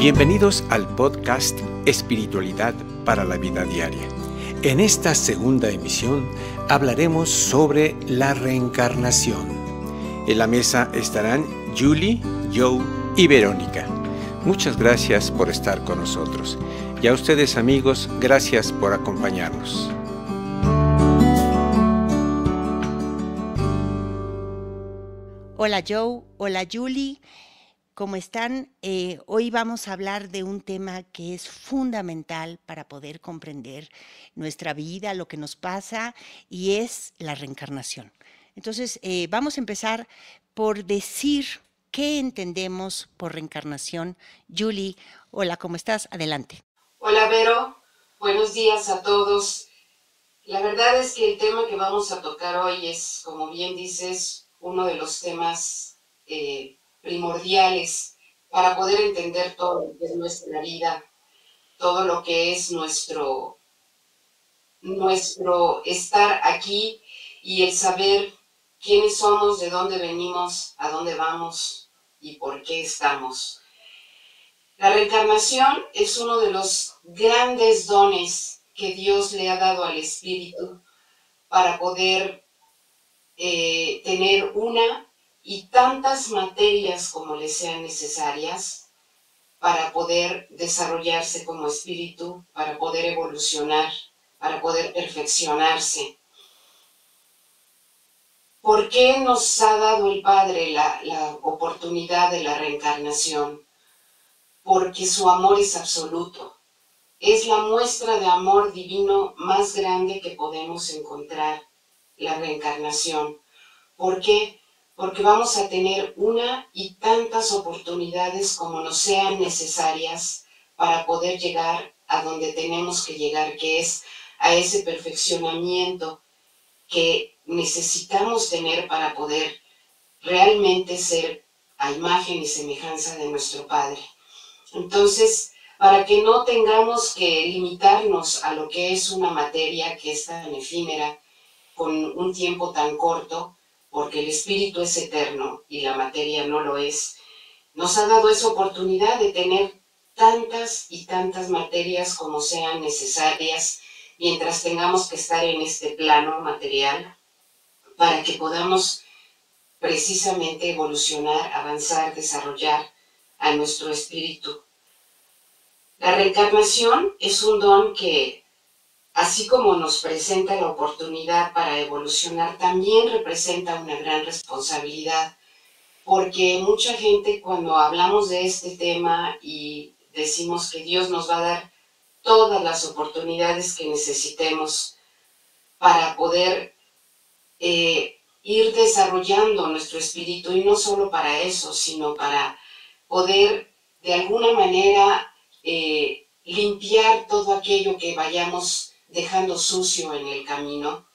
Bienvenidos al podcast Espiritualidad para la Vida Diaria. En esta segunda emisión hablaremos sobre la reencarnación. En la mesa estarán Julie, Joe y Verónica. Muchas gracias por estar con nosotros. Y a ustedes, amigos, gracias por acompañarnos. Hola Joe, hola Julie, ¿cómo están? Hoy vamos a hablar de un tema que es fundamental para poder comprender nuestra vida, lo que nos pasa, y es la reencarnación. Entonces, vamos a empezar por decir qué entendemos por reencarnación. Julie, hola, ¿cómo estás? Adelante. Hola Vero, buenos días a todos. La verdad es que el tema que vamos a tocar hoy es, como bien dices, uno de los temas primordiales para poder entender todo lo que es nuestra vida, todo lo que es nuestro estar aquí y el saber quiénes somos, de dónde venimos, a dónde vamos y por qué estamos. La reencarnación es uno de los grandes dones que Dios le ha dado al espíritu para poder tener una y tantas materias como le sean necesarias para poder desarrollarse como espíritu, para poder evolucionar, para poder perfeccionarse. ¿Por qué nos ha dado el Padre la oportunidad de la reencarnación? Porque su amor es absoluto. Es la muestra de amor divino más grande que podemos encontrar, la reencarnación. ¿Por qué? Porque vamos a tener una y tantas oportunidades como nos sean necesarias para poder llegar a donde tenemos que llegar, que es a ese perfeccionamiento que necesitamos tener para poder realmente ser a imagen y semejanza de nuestro Padre. Entonces, para que no tengamos que limitarnos a lo que es una materia que es tan efímera, con un tiempo tan corto, porque el espíritu es eterno y la materia no lo es, nos ha dado esa oportunidad de tener tantas y tantas materias como sean necesarias mientras tengamos que estar en este plano material, para que podamos precisamente evolucionar, avanzar, desarrollar a nuestro espíritu. La reencarnación es un don que, así como nos presenta la oportunidad para evolucionar, también representa una gran responsabilidad, porque mucha gente, cuando hablamos de este tema y decimos que Dios nos va a dar todas las oportunidades que necesitemos para poder ir desarrollando nuestro espíritu, y no solo para eso, sino para poder de alguna manera limpiar todo aquello que vayamos dejando sucio en el camino.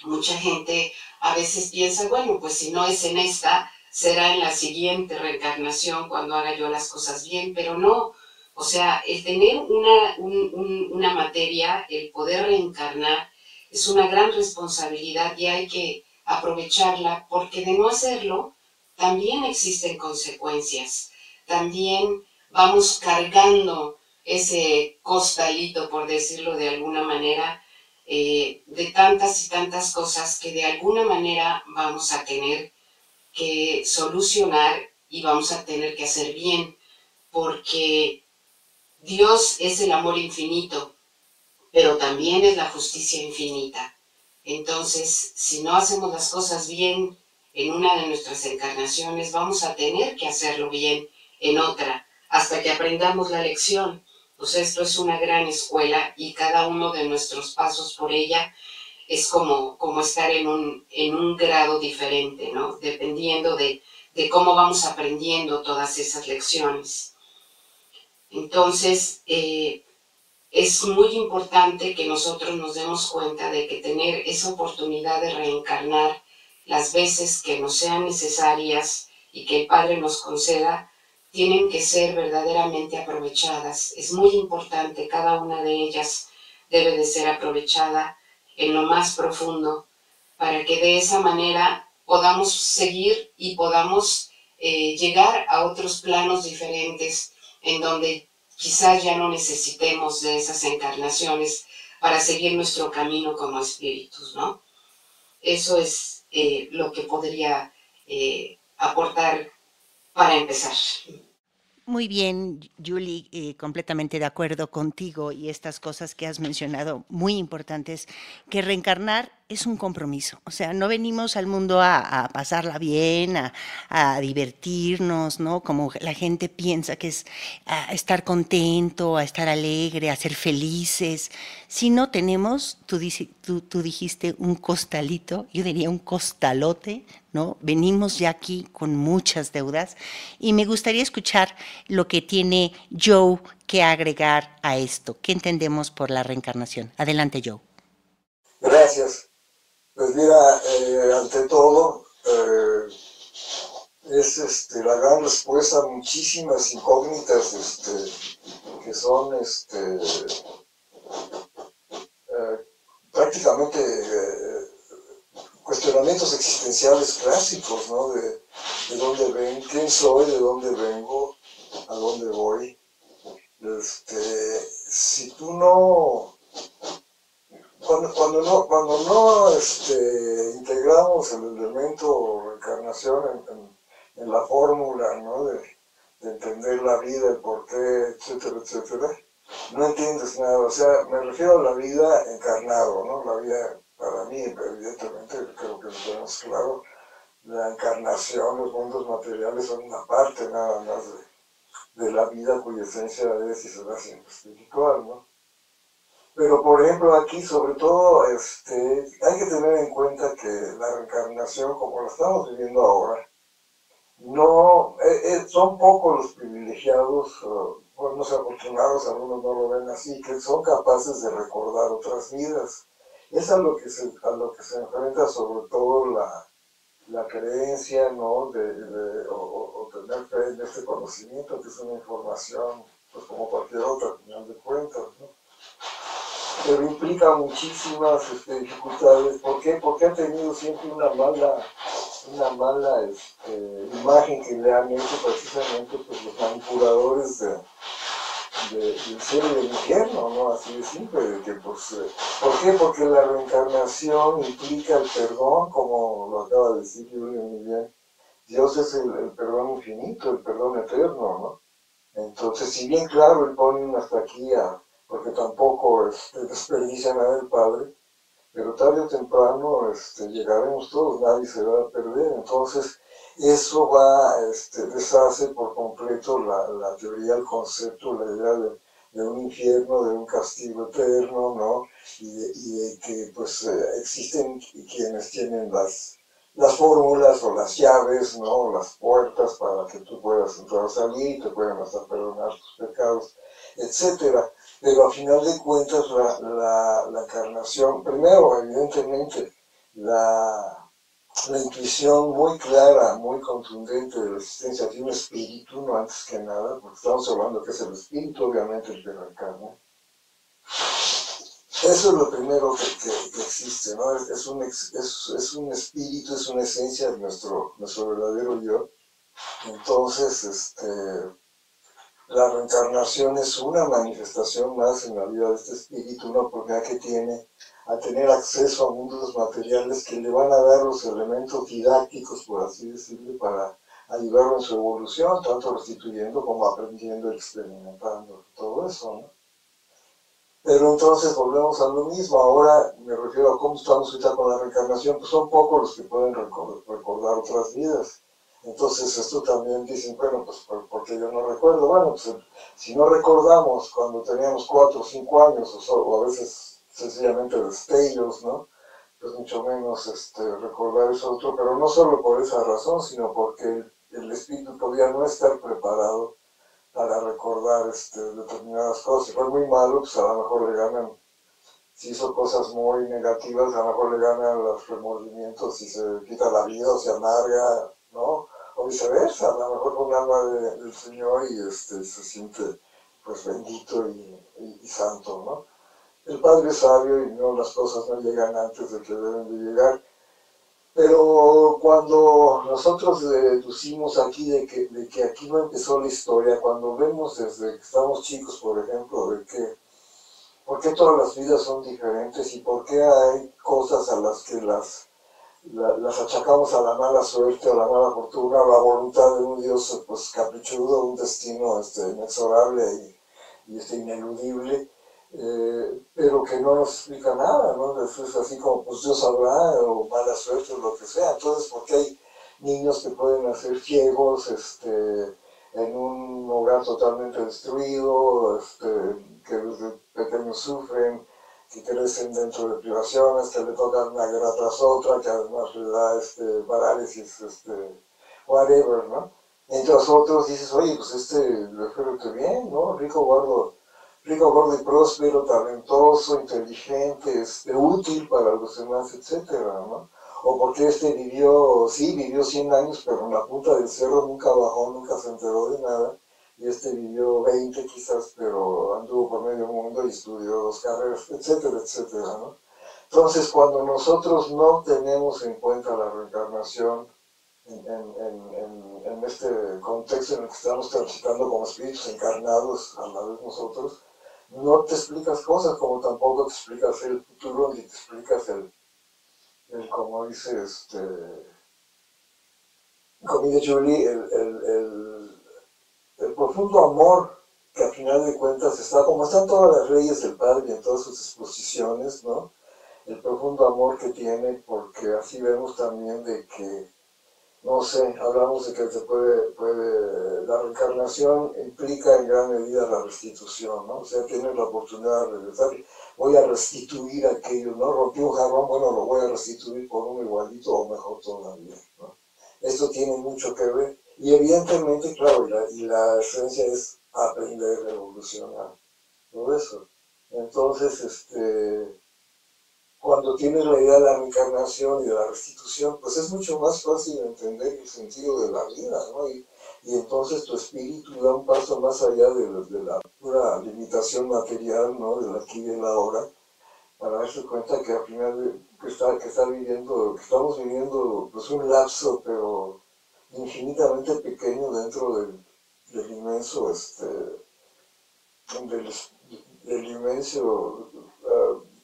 Mucha gente a veces piensa, bueno, pues si no es en esta, será en la siguiente reencarnación cuando haga yo las cosas bien, pero no. O sea, el tener una materia, el poder reencarnar, es una gran responsabilidad y hay que aprovecharla, porque de no hacerlo también existen consecuencias. También vamos cargando ese costalito, por decirlo de alguna manera, de tantas y tantas cosas que de alguna manera vamos a tener que solucionar y vamos a tener que hacer bien, porque Dios es el amor infinito, pero también es la justicia infinita. Entonces, si no hacemos las cosas bien en una de nuestras encarnaciones, vamos a tener que hacerlo bien en otra, hasta que aprendamos la lección. Pues esto es una gran escuela y cada uno de nuestros pasos por ella es como estar en un grado diferente, ¿no? Dependiendo de cómo vamos aprendiendo todas esas lecciones. Entonces, es muy importante que nosotros nos demos cuenta de que tener esa oportunidad de reencarnar las veces que nos sean necesarias y que el Padre nos conceda, tienen que ser verdaderamente aprovechadas. Es muy importante, cada una de ellas debe de ser aprovechada en lo más profundo, para que de esa manera podamos seguir y podamos llegar a otros planos diferentes, en donde quizás ya no necesitemos de esas encarnaciones para seguir nuestro camino como espíritus, ¿no? Eso es lo que podría aportar para empezar. Muy bien, Julie, completamente de acuerdo contigo y estas cosas que has mencionado, muy importantes, que reencarnar es un compromiso. O sea, no venimos al mundo a pasarla bien, a divertirnos, ¿no? Como la gente piensa que es a estar contento, a estar alegre, a ser felices. Si no tenemos, tú dijiste un costalito, yo diría un costalote, ¿no? Venimos ya aquí con muchas deudas y me gustaría escuchar lo que tiene Joe que agregar a esto. ¿Qué entendemos por la reencarnación? Adelante, Joe. Gracias. Pues mira, ante todo, es la gran respuesta a muchísimas incógnitas que son prácticamente cuestionamientos existenciales clásicos, ¿no? De dónde vengo, quién soy, de dónde vengo, a dónde voy. Si tú no, cuando no integramos el elemento reencarnación en la fórmula, ¿no? de entender la vida, el porqué, etcétera, etcétera, no entiendes nada. O sea, me refiero a la vida encarnado, ¿no? La vida, para mí, evidentemente, creo que lo tenemos claro, la encarnación, los mundos materiales son una parte nada más de la vida cuya esencia es y será siempre espiritual, ¿no? Pero, por ejemplo, aquí, sobre todo, hay que tener en cuenta que la reencarnación, como la estamos viviendo ahora, no, son pocos los privilegiados, los afortunados, algunos no lo ven así, que son capaces de recordar otras vidas. Es a lo que se enfrenta sobre todo la creencia, ¿no? o tener fe en este conocimiento, que es una información, pues como cualquier otra, al final de cuentas, ¿no? Pero implica muchísimas dificultades. ¿Por qué? Porque ha tenido siempre una mala imagen que le han hecho precisamente pues, los manipuladores del cielo y del infierno, ¿no? Así de simple, de que pues, ¿por qué? Porque la reencarnación implica el perdón, como lo acaba de decir Julio muy bien. Dios es el perdón infinito, el perdón eterno, ¿no? Entonces, si bien claro, él pone un hasta aquí, porque tampoco desperdicia nada el Padre, pero tarde o temprano llegaremos todos, nadie se va a perder. Entonces, eso deshace por completo la teoría, el concepto, la idea de un infierno, de un castigo eterno, ¿no? Y de que pues existen quienes tienen las fórmulas o las llaves, ¿no? Las puertas para que tú puedas entrar o salir, te pueden hasta perdonar tus pecados, etcétera. Pero a final de cuentas la encarnación, primero evidentemente la intuición muy clara, muy contundente de la existencia de un espíritu, no antes que nada, porque estamos hablando que es el espíritu obviamente el que reencarna. Eso es lo primero que existe, ¿no? Es un espíritu, es una esencia de nuestro verdadero yo. Entonces, la reencarnación es una manifestación más en la vida de este espíritu, una oportunidad que tiene a tener acceso a mundos materiales que le van a dar los elementos didácticos, por así decirlo, para ayudarlo en su evolución, tanto restituyendo como aprendiendo, experimentando, todo eso, ¿no? Pero entonces volvemos a lo mismo. Ahora me refiero a cómo estamos ahorita con la reencarnación, pues son pocos los que pueden recordar otras vidas. Entonces esto también dicen, bueno, pues porque yo no recuerdo. Bueno, pues si no recordamos cuando teníamos 4 o 5 años, o a veces sencillamente destellos, ¿no? Pues mucho menos recordar eso otro, pero no solo por esa razón, sino porque el espíritu podía no estar preparado para recordar determinadas cosas. Si fue muy malo, pues a lo mejor le ganan, si hizo cosas muy negativas, a lo mejor le ganan los remordimientos y se quita la vida o se amarga, ¿no? O viceversa, a lo mejor fue un alma del Señor y se siente pues bendito y santo, ¿no? El Padre es sabio y no, las cosas no llegan antes de que deben de llegar. Pero cuando nosotros deducimos aquí de que aquí no empezó la historia, cuando vemos desde que estamos chicos, por ejemplo, de que por qué todas las vidas son diferentes y por qué hay cosas a las que las achacamos a la mala suerte o la mala fortuna o la voluntad de un Dios pues caprichudo, un destino inexorable y ineludible, pero que no nos explica nada, ¿no? Es así como pues Dios sabrá o mala suerte o lo que sea. Entonces, ¿por qué hay niños que pueden nacer ciegos en un hogar totalmente destruido, que desde pequeños sufren, que crecen dentro de privaciones, que le tocan una guerra tras otra, que además le da parálisis, whatever, ¿no? Mientras otros dices, oye, pues le fue bien, ¿no? Rico, gordo y próspero, talentoso, inteligente, útil para los demás, etcétera, ¿no? O porque vivió 100 años, pero en la punta del cerro nunca bajó, nunca se enteró de nada, y vivió 20 quizás, pero anduvo por medio mundo y estudió 2 carreras, etcétera, etcétera, ¿no? Entonces, cuando nosotros no tenemos en cuenta la reencarnación en este contexto en el que estamos transitando como espíritus encarnados a la vez nosotros, no te explicas cosas como tampoco te explicas el futuro ni te explicas como dice como dice Julie, el profundo amor que al final de cuentas está, como están todas las leyes del Padre y en todas sus exposiciones, ¿no? El profundo amor que tiene, porque así vemos también de que, no sé, hablamos de que la reencarnación implica en gran medida la restitución, ¿no? O sea, tienes la oportunidad de regresar, voy a restituir aquello, ¿no? Rompí un jarrón, bueno, lo voy a restituir por uno igualito o mejor todavía, ¿no? Esto tiene mucho que ver, y evidentemente, claro, y la esencia es aprender, evolucionar, todo eso. Entonces, cuando tienes la idea de la reencarnación y de la restitución, pues es mucho más fácil entender el sentido de la vida, ¿no? Y entonces tu espíritu da un paso más allá de la pura limitación material, ¿no? Del aquí y del ahora, para darse cuenta que al final que estamos viviendo pues un lapso, pero infinitamente pequeño dentro del inmenso, del inmenso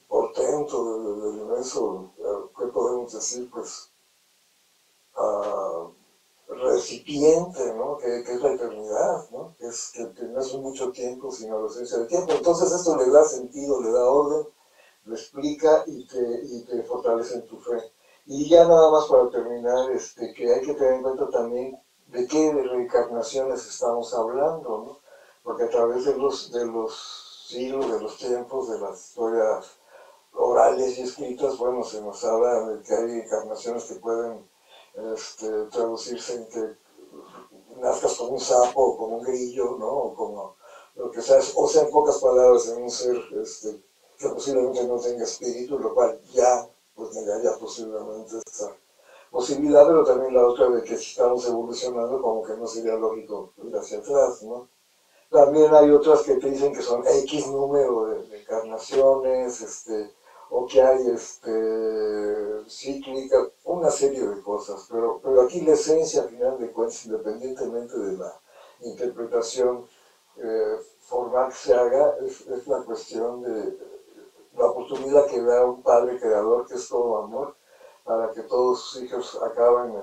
portento, del inmenso, ¿qué podemos decir? Pues, recipiente, ¿no? Que es la eternidad, ¿no? Que no es mucho tiempo, sino la ausencia de tiempo. Entonces esto le da sentido, le da orden, lo explica y te fortalece en tu fe. Y ya nada más para terminar, que hay que tener en cuenta también de qué reencarnaciones estamos hablando, ¿no? Porque a través de los siglos, de los tiempos, de las historias orales y escritas, bueno, se nos habla de que hay encarnaciones que pueden traducirse en que nazcas como un sapo o como un grillo, ¿no? O como lo que sea, o sea, en pocas palabras, en un ser que posiblemente no tenga espíritu, lo cual ya pues negaría posiblemente esta posibilidad, pero también la otra de que si estamos evolucionando, como que no sería lógico ir hacia atrás, ¿no? También hay otras que te dicen que son X número de encarnaciones, o que hay cíclica, una serie de cosas, pero aquí la esencia, al final de cuentas, independientemente de la interpretación formal que se haga, es la cuestión de la oportunidad que da un Padre Creador, que es todo amor, para que todos sus hijos acaben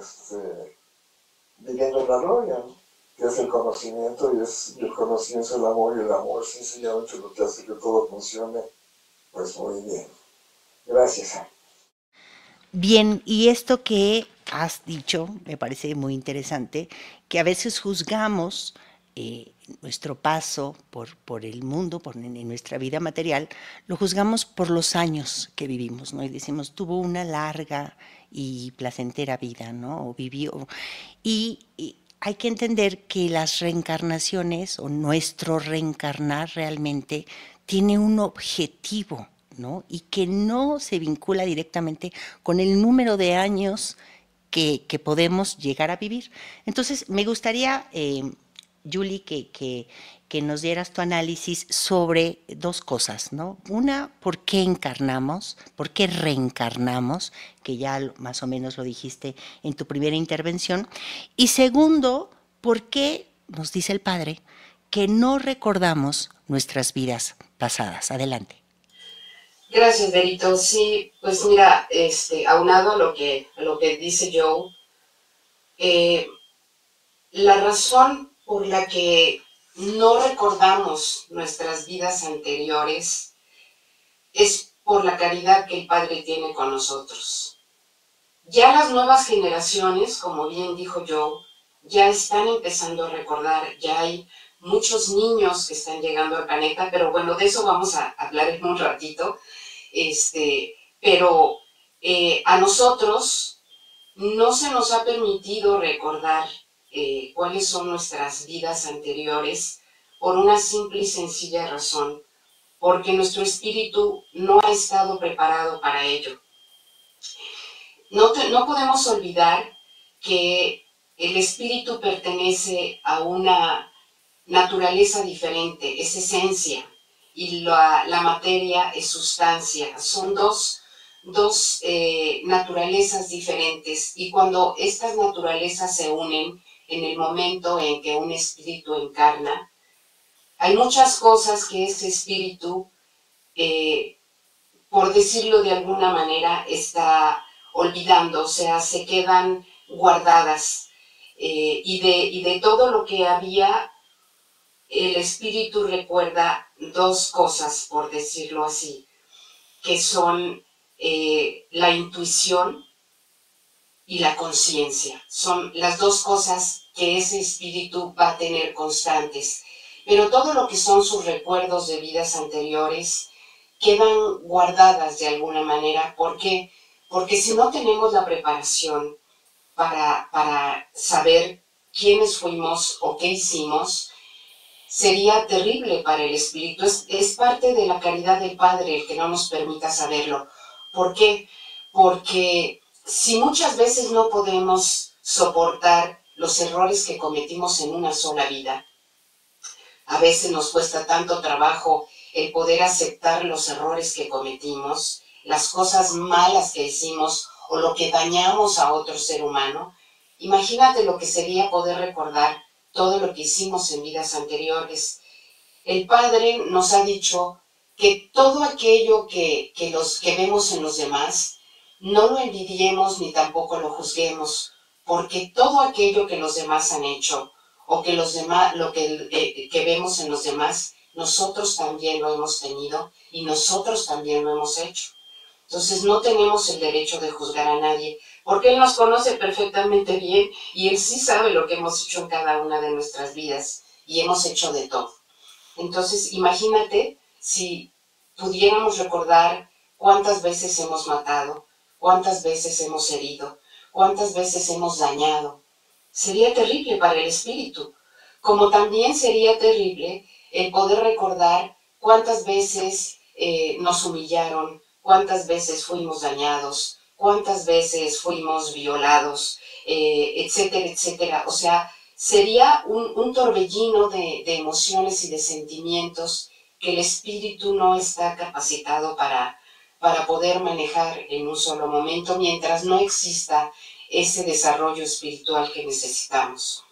viviendo en la gloria, ¿no? Que es el conocimiento, y el conocimiento es el amor, y el amor es sencillamente lo que hace que todo funcione, pues muy bien. Gracias. Bien, y esto que has dicho me parece muy interesante, que a veces juzgamos nuestro paso por el mundo, en nuestra vida material, lo juzgamos por los años que vivimos, ¿no? Y decimos, tuvo una larga y placentera vida, ¿no? O vivió. Y hay que entender que las reencarnaciones o nuestro reencarnar realmente tiene un objetivo, ¿no? Y que no se vincula directamente con el número de años que podemos llegar a vivir. Entonces, me gustaría Julie, que nos dieras tu análisis sobre dos cosas, ¿no? Una, ¿por qué encarnamos? ¿Por qué reencarnamos? Que ya más o menos lo dijiste en tu primera intervención. Y segundo, ¿por qué, nos dice el Padre, que no recordamos nuestras vidas pasadas? Adelante. Gracias, Berito. Sí, pues mira, aunado a lo que dice Joe, la razón por la que no recordamos nuestras vidas anteriores es por la caridad que el Padre tiene con nosotros. Ya las nuevas generaciones, como bien dijo Joe, ya están empezando a recordar, ya hay muchos niños que están llegando al planeta, pero bueno, de eso vamos a hablar en un ratito. Pero a nosotros no se nos ha permitido recordar cuáles son nuestras vidas anteriores por una simple y sencilla razón, porque nuestro espíritu no ha estado preparado para ello. No podemos olvidar que el espíritu pertenece a una naturaleza diferente, es esencia, y la materia es sustancia. Son dos naturalezas diferentes, y cuando estas naturalezas se unen en el momento en que un espíritu encarna, hay muchas cosas que ese espíritu, por decirlo de alguna manera, está olvidando, o sea, se quedan guardadas, y de todo lo que había, el espíritu recuerda dos cosas, por decirlo así, que son la intuición y la conciencia. Son las dos cosas que ese espíritu va a tener constantes. Pero todo lo que son sus recuerdos de vidas anteriores quedan guardadas de alguna manera. ¿Por qué? Porque si no tenemos la preparación para saber quiénes fuimos o qué hicimos, sería terrible para el espíritu. Es parte de la caridad del Padre el que no nos permita saberlo. ¿Por qué? Porque si muchas veces no podemos soportar los errores que cometimos en una sola vida, a veces nos cuesta tanto trabajo el poder aceptar los errores que cometimos, las cosas malas que hicimos o lo que dañamos a otro ser humano. Imagínate lo que sería poder recordar todo lo que hicimos en vidas anteriores. El Padre nos ha dicho que todo aquello que vemos en los demás, no lo envidiemos ni tampoco lo juzguemos, porque todo aquello que los demás han hecho, o que los demás, lo que vemos en los demás, nosotros también lo hemos tenido y nosotros también lo hemos hecho. Entonces no tenemos el derecho de juzgar a nadie, porque Él nos conoce perfectamente bien y Él sí sabe lo que hemos hecho en cada una de nuestras vidas, y hemos hecho de todo. Entonces imagínate si pudiéramos recordar cuántas veces hemos matado, cuántas veces hemos herido, cuántas veces hemos dañado. Sería terrible para el espíritu, como también sería terrible el poder recordar cuántas veces nos humillaron, cuántas veces fuimos dañados, cuántas veces fuimos violados, etcétera, etcétera. O sea, sería un torbellino de emociones y de sentimientos que el espíritu no está capacitado para poder manejar en un solo momento, mientras no exista ese desarrollo espiritual que necesitamos.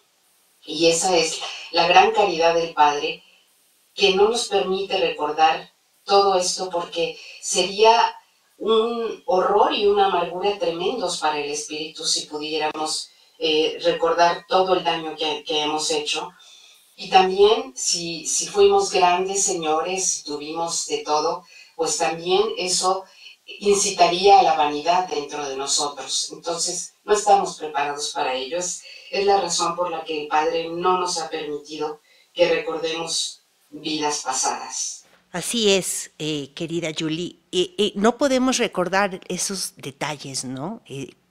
Y esa es la gran caridad del Padre, que no nos permite recordar todo esto, porque sería un horror y una amargura tremendos para el espíritu si pudiéramos recordar todo el daño que hemos hecho. Y también si fuimos grandes señores, si tuvimos de todo, pues también eso incitaría a la vanidad dentro de nosotros. Entonces no estamos preparados para ello. Es la razón por la que el Padre no nos ha permitido que recordemos vidas pasadas. Así es, querida Julie. No podemos recordar esos detalles, ¿no?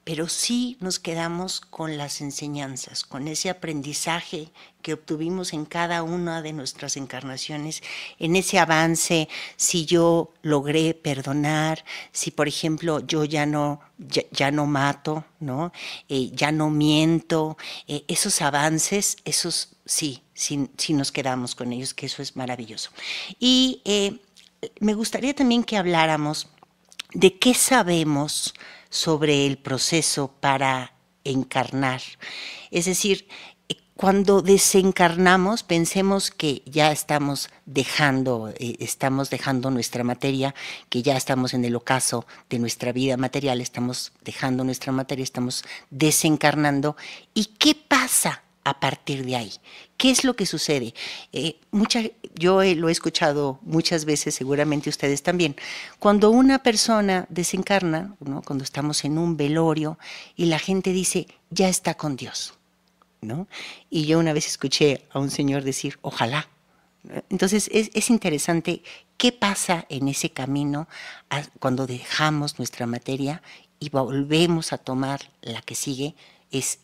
pero sí nos quedamos con las enseñanzas, con ese aprendizaje que obtuvimos en cada una de nuestras encarnaciones, en ese avance, si yo logré perdonar, si por ejemplo yo ya no mato, ¿no? Ya no miento, esos avances, esos sí nos quedamos con ellos, que eso es maravilloso. Y me gustaría también que habláramos de qué sabemos sobre el proceso para encarnar. Es decir, cuando desencarnamos, pensemos que ya estamos dejando nuestra materia, que ya estamos en el ocaso de nuestra vida material, estamos dejando nuestra materia, estamos desencarnando. ¿Y qué pasa a partir de ahí? ¿Qué es lo que sucede? Yo lo he escuchado muchas veces, seguramente ustedes también. Cuando una persona desencarna, ¿no? Cuando estamos en un velorio y la gente dice, ya está con Dios, ¿no? Y yo una vez escuché a un señor decir, ojalá. Entonces es interesante qué pasa en ese camino cuando dejamos nuestra materia y volvemos a tomar la que sigue. Es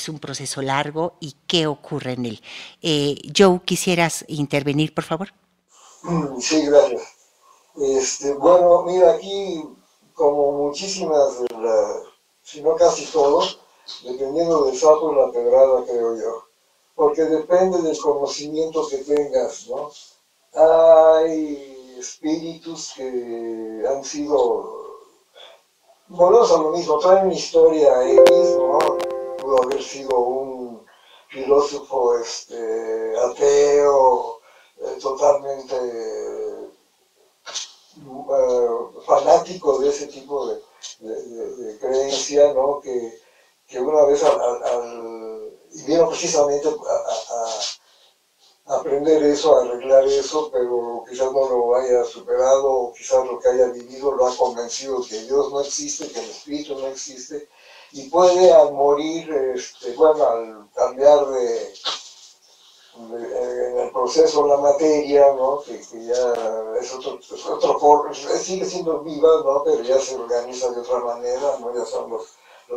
un proceso largo y qué ocurre en él. Joe, ¿quisieras intervenir, por favor? Sí, gracias. Bueno, mira, aquí como muchísimas, si no casi todo, dependiendo del sapo y la pedrada, creo yo, porque depende del conocimiento que tengas, ¿no? Hay espíritus que han sido, volvemos a lo mismo, traen una historia X, ¿no? Pudo haber sido un filósofo ateo, totalmente fanático de ese tipo de creencia, ¿no? Que una vez y vino precisamente a aprender eso, a arreglar eso, pero quizás no lo haya superado, o quizás lo que haya vivido lo ha convencido que Dios no existe, que el espíritu no existe, y puede al morir, al cambiar en el proceso la materia, ¿no? Que ya es otro forma, sigue siendo viva, ¿no? Pero ya se organiza de otra manera, ¿no? Ya son los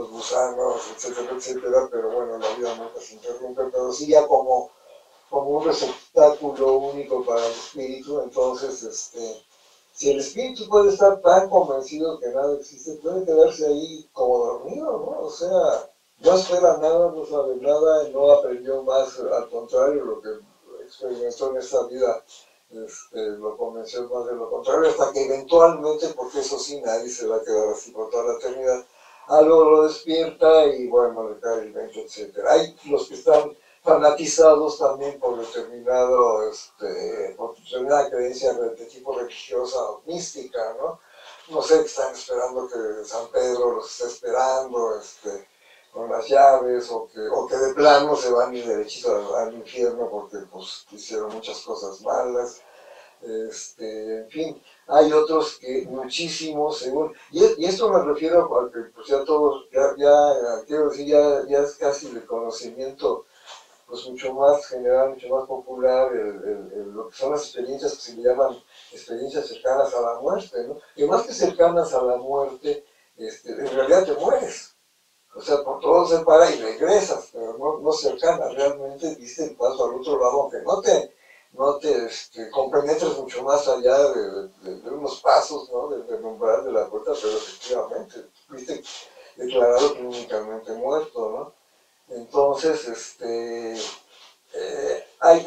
gusanos, etcétera, etcétera, pero bueno, la vida nunca se interrumpe, pero sí ya como un receptáculo único para el espíritu. Entonces, si el espíritu puede estar tan convencido que nada existe, puede quedarse ahí como dormido, ¿no? O sea, no espera nada, no sabe nada, no aprendió más, al contrario, lo que experimentó en esta vida lo convenció más de lo contrario, hasta que eventualmente, porque eso sí, nadie se va a quedar así por toda la eternidad, algo lo despierta y bueno, le cae el 20, etc. Hay los que están fanatizados también por determinada creencia de tipo religiosa o mística, ¿no? No sé, que están esperando que San Pedro los esté esperando, con las llaves, o que de plano se van a ir derechito al infierno porque pues hicieron muchas cosas malas. En fin, hay otros que muchísimos, según, y esto me refiero a que pues ya todos, quiero decir, ya es casi de conocimiento pues mucho más general, mucho más popular, lo que son las experiencias que se le llaman experiencias cercanas a la muerte, ¿no? Que más que cercanas a la muerte, en realidad te mueres. O sea, por todo se para y regresas, pero no cercana, realmente diste el paso al otro lado, aunque no te compenetres mucho más allá de unos pasos, ¿no? Del umbral de la puerta, pero efectivamente fuiste declarado clínicamente muerto, ¿no? Entonces, hay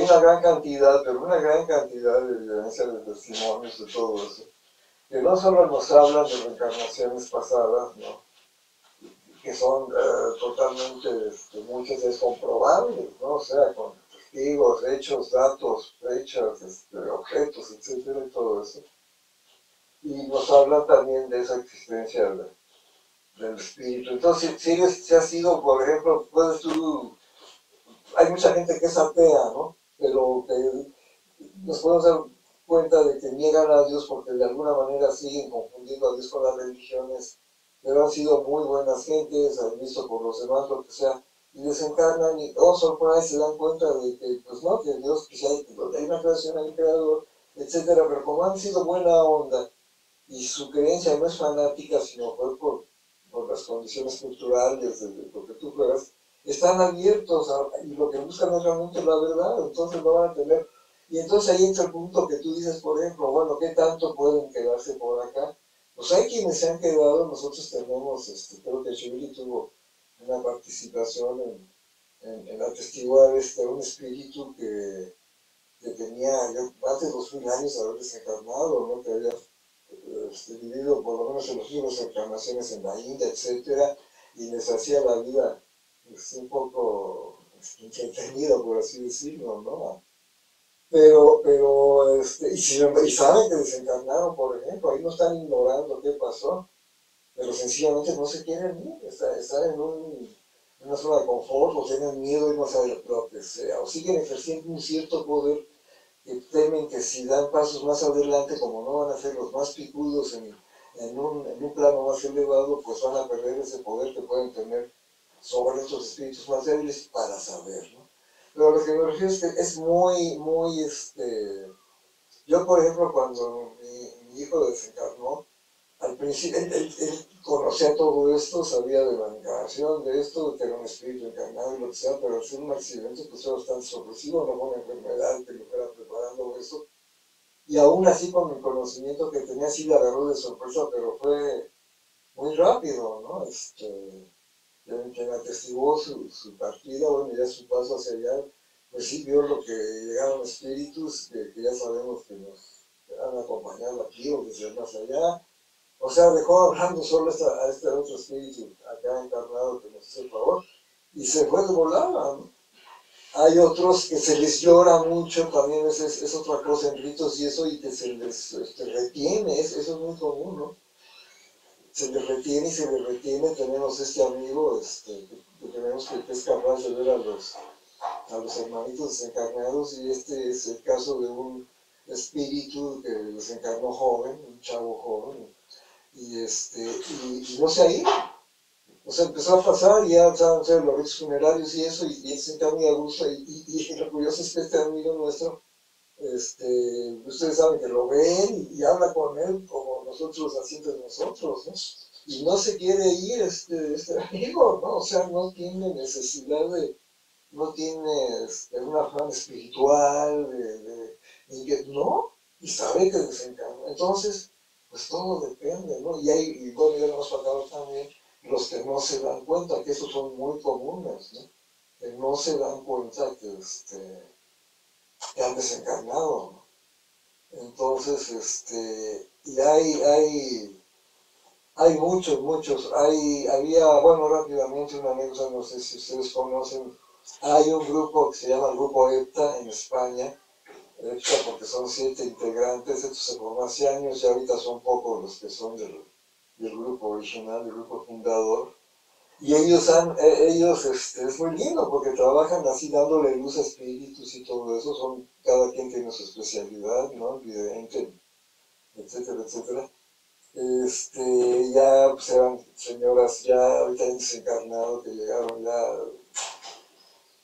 una gran cantidad, pero una gran cantidad de evidencia, de testimonios, de todo eso, que no solo nos hablan de reencarnaciones pasadas, ¿no? Que son totalmente, muchas veces comprobables, ¿no? O sea, con testigos, hechos, datos, fechas, objetos, etcétera, y todo eso. Y nos hablan también de esa existencia del espíritu. Entonces, si has sido, por ejemplo, hay mucha gente que es atea, ¿no? Pero que nos podemos dar cuenta de que niegan a Dios porque de alguna manera siguen confundiendo a Dios con las religiones, pero han sido muy buenas gentes, han visto por los demás, lo que sea, y desencarnan y, oh sorpresa, se dan cuenta de que, pues no, que Dios, pues hay una creación, hay un creador, etcétera, pero como han sido buena onda, y su creencia no es fanática, sino fue por las condiciones culturales de lo que tú juegas, están abiertos y lo que buscan es realmente la verdad, entonces lo van a tener. Y entonces ahí entra el punto que tú dices, por ejemplo, bueno, ¿qué tanto pueden quedarse por acá? Pues hay quienes se han quedado, nosotros tenemos, creo que Shirley tuvo una participación en atestiguar un espíritu que tenía ya más de 2000 años de haber desencarnado, ¿no? Que había vivido por lo menos en los libros de encarnaciones en la India, etcétera, y les hacía la vida un poco entretenida, por así decirlo, ¿no? Y saben que desencarnaron, por ejemplo, ahí no están ignorando qué pasó, pero sencillamente no se quieren ir, están en una zona de confort, o tienen miedo y no saben lo que sea, o siguen ejerciendo un cierto poder que temen que si dan pasos más adelante, como no van a ser los más picudos en un plano más elevado, pues van a perder ese poder que pueden tener sobre estos espíritus más débiles para saber, ¿no? Pero a lo que me refiero es que es muy, yo por ejemplo cuando mi hijo desencarnó, al principio él conocía todo esto, sabía de la encarnación, de esto, de que era un espíritu encarnado y lo que sea, pero al ser un accidente pues era bastante sorpresivo, no fue una enfermedad que lo fuera preparando eso. Y aún así con el conocimiento que tenía sí le agarró de sorpresa, pero fue muy rápido, ¿no? Quien atestiguó su partida, bueno, ya su paso hacia allá, pues sí vio lo que llegaron espíritus que ya sabemos que nos han acompañado aquí o desde más allá. O sea, dejó hablando solo a este otro espíritu acá encarnado que nos hizo el favor y se fue de volada, ¿no? Hay otros que se les llora mucho, también es otra cosa en ritos y eso, y que se les retiene, eso es muy común, ¿no? Se les retiene y se les retiene. Tenemos este amigo que tenemos que es capaz de ver a los hermanitos desencarnados, y este es el caso de un espíritu que desencarnó joven, un chavo joven, y no se ha ido. O sea, empezó a pasar y ya empezaron a hacer los ritos funerarios y eso, y él se sentía muy a gusto, y lo curioso es que este amigo nuestro, ustedes saben que lo ven y habla con él como nosotros así entre nosotros, ¿no? Y no se quiere ir este amigo, ¿no? O sea, no tiene necesidad no tiene un afán espiritual, no, y sabe que desencarna. Entonces, pues todo depende, ¿no? Y bueno, ya lo hemos hablado también, los que no se dan cuenta, que esos son muy comunes, ¿no? Que no se dan cuenta que han desencarnado, ¿no? Entonces, y hay muchos, bueno, rápidamente una anécdota, no sé si ustedes conocen, hay un grupo que se llama el Grupo EPTA en España, EPTA porque son 7 integrantes, esto se formó hace años y ahorita son pocos los que son del grupo original, del grupo fundador. Y ellos es muy lindo porque trabajan así dándole luz a espíritus y todo eso, cada quien tiene su especialidad, ¿no? Vidente, etcétera, etcétera. Ya pues eran señoras ya ahorita desencarnado que llegaron ya,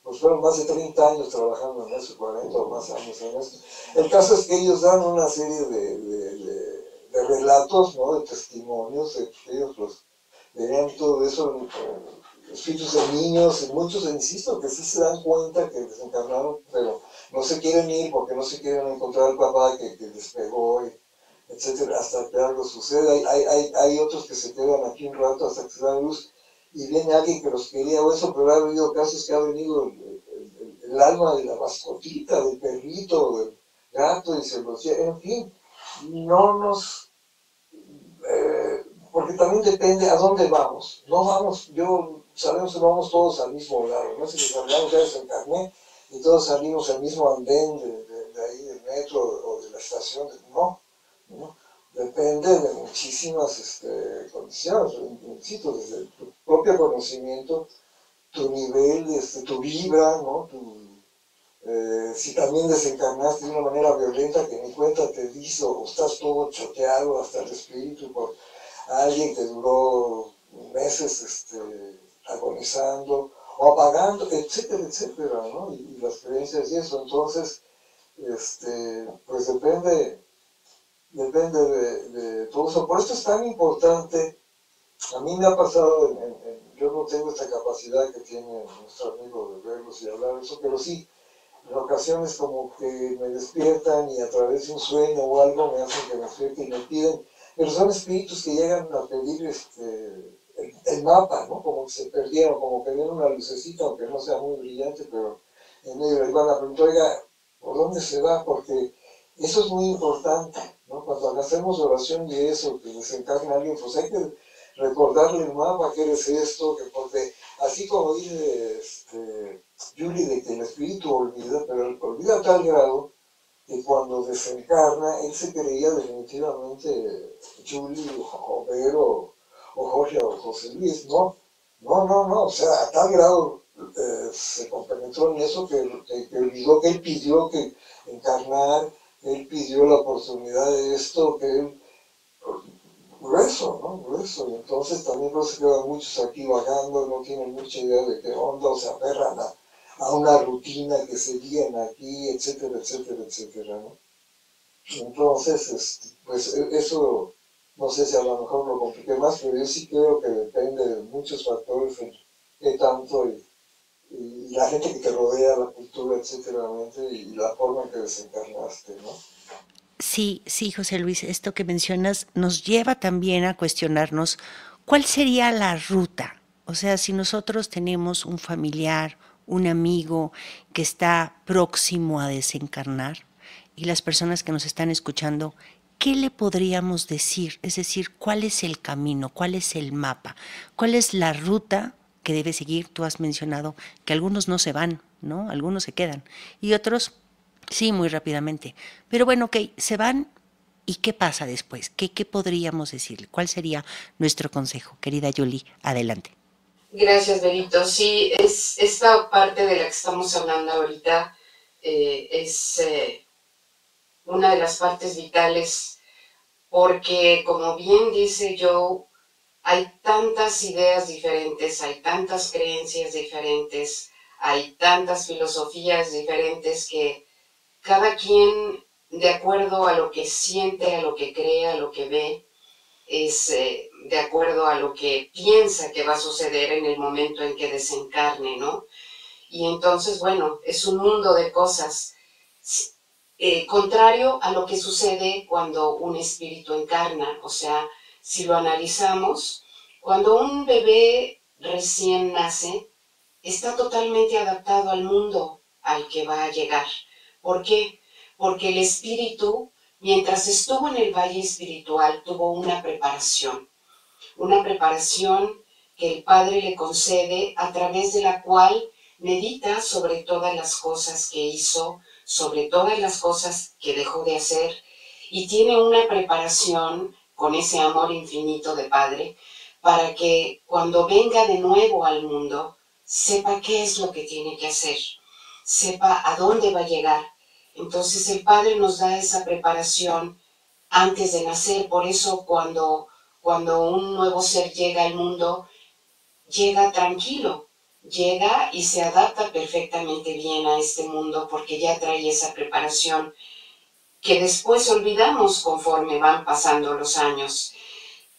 pues fueron más de 30 años trabajando en eso, 40 o más años en esto. El caso es que ellos dan una serie de relatos, ¿no? De testimonios, ellos los veían todo eso, espíritus de niños, muchos, insisto, que sí se dan cuenta que desencarnaron, pero no se quieren ir porque no se quieren encontrar al papá que les pegó, etcétera, hasta que algo sucede. Hay otros que se quedan aquí un rato hasta que se dan luz y viene alguien que los quería o eso, pero ha habido casos que ha venido el alma de la mascotita, del perrito, del gato, y se los lleva, en fin, no nos... porque también depende a dónde vamos. No vamos, sabemos que vamos todos al mismo lado, no sé si hablamos ya desencarné y todos salimos al mismo andén de ahí del metro o de la estación, no. Depende de muchísimas condiciones, insisto, desde tu propio conocimiento, tu nivel, tu vibra, ¿no? Si también desencarnaste de una manera violenta que ni cuenta te hizo, o estás todo choteado hasta el espíritu por alguien que duró meses agonizando o apagando, etcétera, etcétera, ¿no? Y las creencias y eso, entonces, pues depende depende de todo eso. Por esto es tan importante. A mí me ha pasado, yo no tengo esta capacidad que tiene nuestro amigo de verlos y hablar de eso, pero sí, en ocasiones como que me despiertan y a través de un sueño o algo me hacen que me despierte y me piden, pero son espíritus que llegan a pedir el mapa, ¿no? Como que se perdieron, como que ven una lucecita, aunque no sea muy brillante, pero en medio les van a preguntar, oiga, ¿por dónde se va? Porque eso es muy importante, ¿no? Cuando hacemos oración y eso, que desencarna alguien, pues hay que recordarle el mapa, qué es esto, que porque así como dice Yuri, de que el espíritu olvida, pero olvida a tal grado que cuando desencarna, él se creía definitivamente Yuri, o Vero, o Jorge, o José Luis, ¿no? No, o sea, a tal grado se compenetró en eso que olvidó que él pidió que encarnar, que él pidió la oportunidad de esto, que él grueso, ¿no? Grueso. Y entonces también no se quedan muchos aquí vagando, no tienen mucha idea de qué onda, o se aferran a una rutina que seguían aquí, etcétera, etcétera, etcétera, ¿no? Entonces, pues eso, no sé si a lo mejor lo compliqué más, pero yo sí creo que depende de muchos factores, en qué tanto y la gente que te rodea, la cultura, etcétera, y la forma en que desencarnaste, ¿no? Sí, sí, José Luis, esto que mencionas nos lleva también a cuestionarnos cuál sería la ruta. O sea, si nosotros tenemos un familiar, un amigo que está próximo a desencarnar y las personas que nos están escuchando, ¿qué le podríamos decir? Es decir, ¿cuál es el camino? ¿Cuál es el mapa? ¿Cuál es la ruta que debe seguir? Tú has mencionado que algunos no se van, ¿no? Algunos se quedan y otros sí, muy rápidamente. Pero bueno, ok, se van y ¿qué pasa después? ¿Qué podríamos decirle? ¿Cuál sería nuestro consejo? Querida Julie, adelante. Gracias, Benito. Sí, es esta parte de la que estamos hablando ahorita es una de las partes vitales porque, como bien dice Joe, hay tantas ideas diferentes, hay tantas creencias diferentes, hay tantas filosofías diferentes que cada quien, de acuerdo a lo que siente, a lo que cree, a lo que ve, es de acuerdo a lo que piensa que va a suceder en el momento en que desencarne, ¿no? Y entonces, bueno, es un mundo de cosas, contrario a lo que sucede cuando un espíritu encarna. O sea, si lo analizamos, cuando un bebé recién nace, está totalmente adaptado al mundo al que va a llegar. ¿Por qué? Porque el espíritu, mientras estuvo en el valle espiritual, tuvo una preparación que el Padre le concede, a través de la cual medita sobre todas las cosas que hizo, sobre todas las cosas que dejó de hacer, y tiene una preparación con ese amor infinito de Padre, para que cuando venga de nuevo al mundo, sepa qué es lo que tiene que hacer, sepa a dónde va a llegar. Entonces el Padre nos da esa preparación antes de nacer. Por eso cuando un nuevo ser llega al mundo, llega tranquilo, llega y se adapta perfectamente bien a este mundo porque ya trae esa preparación que después olvidamos conforme van pasando los años.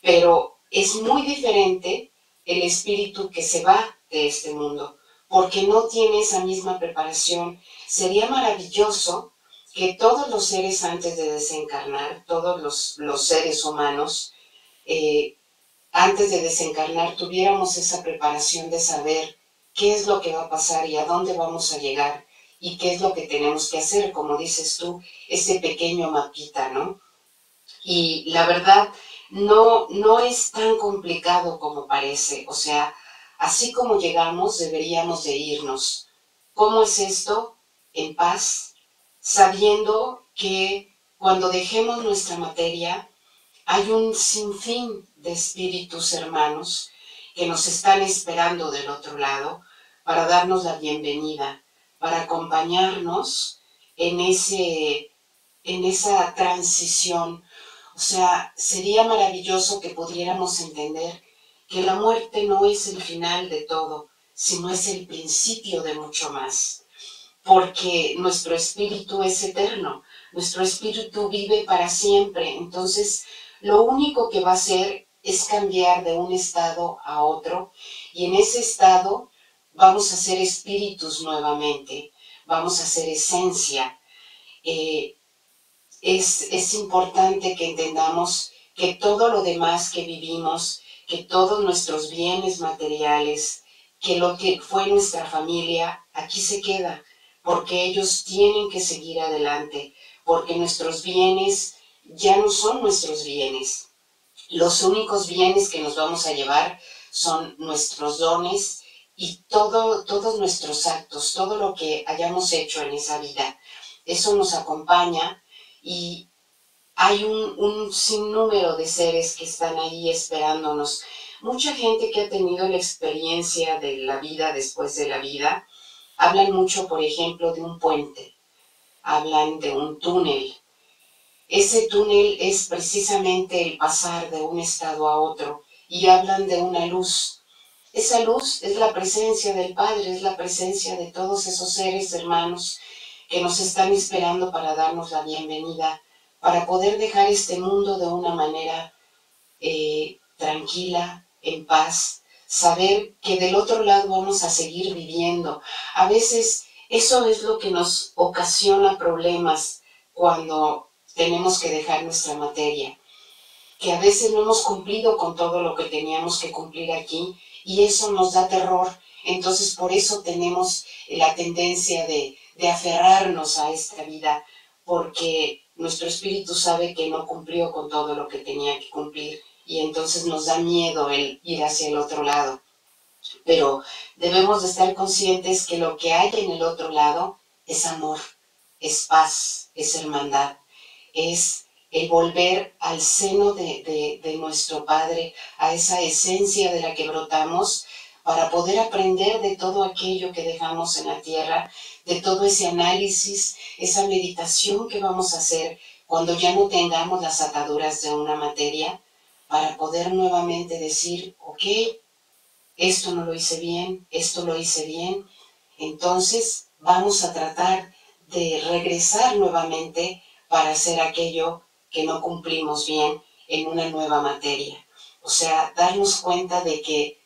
Pero es muy diferente el espíritu que se va de este mundo, porque no tiene esa misma preparación. Sería maravilloso que todos los seres antes de desencarnar, todos los seres humanos, antes de desencarnar, tuviéramos esa preparación de saber qué es lo que va a pasar y a dónde vamos a llegar y qué es lo que tenemos que hacer, como dices tú, ese pequeño mapita, ¿no? Y la verdad, no es tan complicado como parece. O sea, así como llegamos, deberíamos de irnos. ¿Cómo es esto? En paz, sabiendo que cuando dejemos nuestra materia, hay un sinfín de espíritus hermanos que nos están esperando del otro lado para darnos la bienvenida, para acompañarnos en esa transición. O sea, sería maravilloso que pudiéramos entender que la muerte no es el final de todo, sino es el principio de mucho más, porque nuestro espíritu es eterno, nuestro espíritu vive para siempre. Entonces, lo único que va a hacer es cambiar de un estado a otro, y en ese estado vamos a ser espíritus nuevamente, vamos a ser esencia. Es importante que entendamos que todo lo demás que vivimos, que todos nuestros bienes materiales, que lo que fue nuestra familia, aquí se queda, porque ellos tienen que seguir adelante, porque nuestros bienes ya no son nuestros bienes. Los únicos bienes que nos vamos a llevar son nuestros dones y todos nuestros actos, todo lo que hayamos hecho en esa vida. Eso nos acompaña, y hay un sinnúmero de seres que están ahí esperándonos. Mucha gente que ha tenido la experiencia de la vida después de la vida, hablan mucho, por ejemplo, de un puente, hablan de un túnel. Ese túnel es precisamente el pasar de un estado a otro, y hablan de una luz. Esa luz es la presencia del Padre, es la presencia de todos esos seres hermanos que nos están esperando para darnos la bienvenida, para poder dejar este mundo de una manera tranquila, en paz, saber que del otro lado vamos a seguir viviendo. A veces eso es lo que nos ocasiona problemas cuando tenemos que dejar nuestra materia, que a veces no hemos cumplido con todo lo que teníamos que cumplir aquí, y eso nos da terror. Entonces por eso tenemos la tendencia de aferrarnos a esta vida, porque nuestro espíritu sabe que no cumplió con todo lo que tenía que cumplir, y entonces nos da miedo el ir hacia el otro lado. Pero debemos de estar conscientes que lo que hay en el otro lado es amor, es paz, es hermandad, es el volver al seno de nuestro Padre, a esa esencia de la que brotamos, para poder aprender de todo aquello que dejamos en la tierra, de todo ese análisis, esa meditación que vamos a hacer cuando ya no tengamos las ataduras de una materia, para poder nuevamente decir, ok, esto no lo hice bien, esto lo hice bien. Entonces vamos a tratar de regresar nuevamente para hacer aquello que no cumplimos bien en una nueva materia. O sea, darnos cuenta de que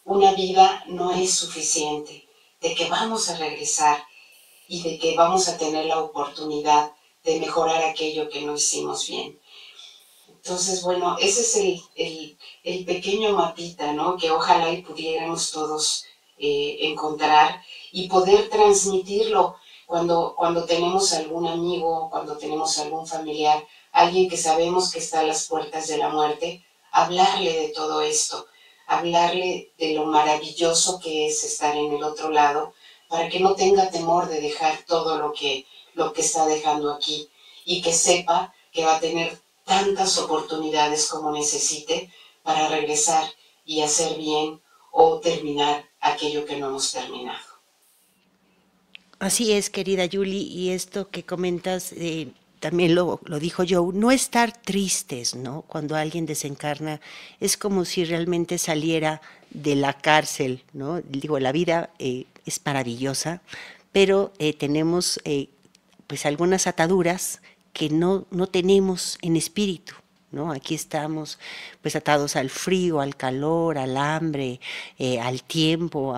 una vida no es suficiente, de que vamos a regresar y de que vamos a tener la oportunidad de mejorar aquello que no hicimos bien. Entonces, bueno, ese es el pequeño mapita, ¿no?, que ojalá y pudiéramos todos encontrar y poder transmitirlo cuando tenemos algún amigo, cuando tenemos algún familiar, alguien que sabemos que está a las puertas de la muerte, hablarle de todo esto, hablarle de lo maravilloso que es estar en el otro lado, para que no tenga temor de dejar todo lo que está dejando aquí, y que sepa que va a tener tantas oportunidades como necesite para regresar y hacer bien o terminar aquello que no hemos terminado. Así es, querida Julie, y esto que comentas, también lo dijo Joe, no estar tristes, ¿no? Cuando alguien desencarna, es como si realmente saliera de la cárcel, ¿no? Digo, la vida es maravillosa, pero tenemos pues algunas ataduras que no tenemos en espíritu, ¿no? Aquí estamos pues atados al frío, al calor, al hambre, al tiempo,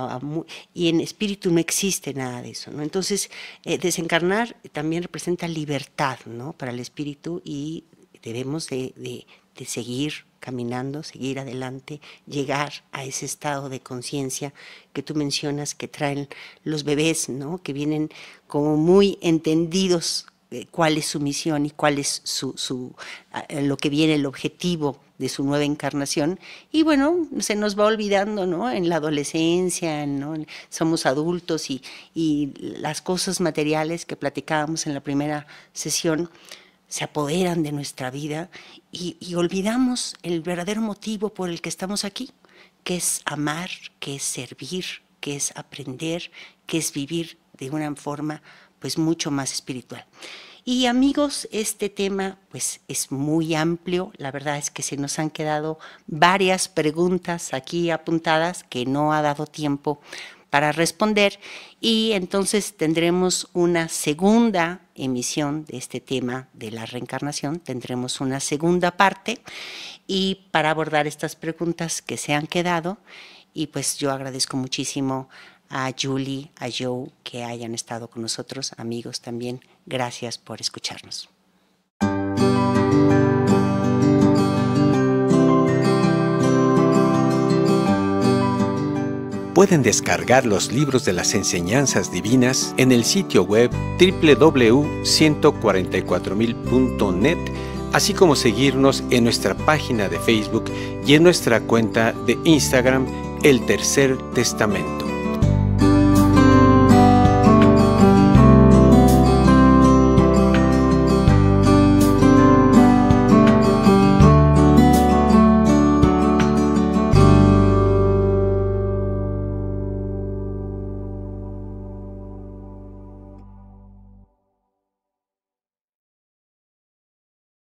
y en espíritu no existe nada de eso, ¿no? Entonces, desencarnar también representa libertad, ¿no?, para el espíritu, y debemos de seguir caminando, seguir adelante, llegar a ese estado de conciencia que tú mencionas que traen los bebés, ¿no?, que vienen como muy entendidos cuál es su misión y cuál es lo que viene, el objetivo de su nueva encarnación. Y bueno, se nos va olvidando, ¿no?, en la adolescencia, ¿no?, somos adultos, y las cosas materiales que platicábamos en la primera sesión se apoderan de nuestra vida, y olvidamos el verdadero motivo por el que estamos aquí, que es amar, que es servir, que es aprender, que es vivir de una forma pues mucho más espiritual. Y amigos, este tema pues es muy amplio. La verdad es que se nos han quedado varias preguntas aquí apuntadas que no ha dado tiempo para responder, y entonces tendremos una segunda emisión de este tema de la reencarnación, tendremos una segunda parte y para abordar estas preguntas que se han quedado. Y pues yo agradezco muchísimo a Julie, a Joe, que hayan estado con nosotros, amigos también. Gracias por escucharnos. Pueden descargar los libros de las enseñanzas divinas en el sitio web www.144mil.net, así como seguirnos en nuestra página de Facebook y en nuestra cuenta de Instagram, El Tercer Testamento.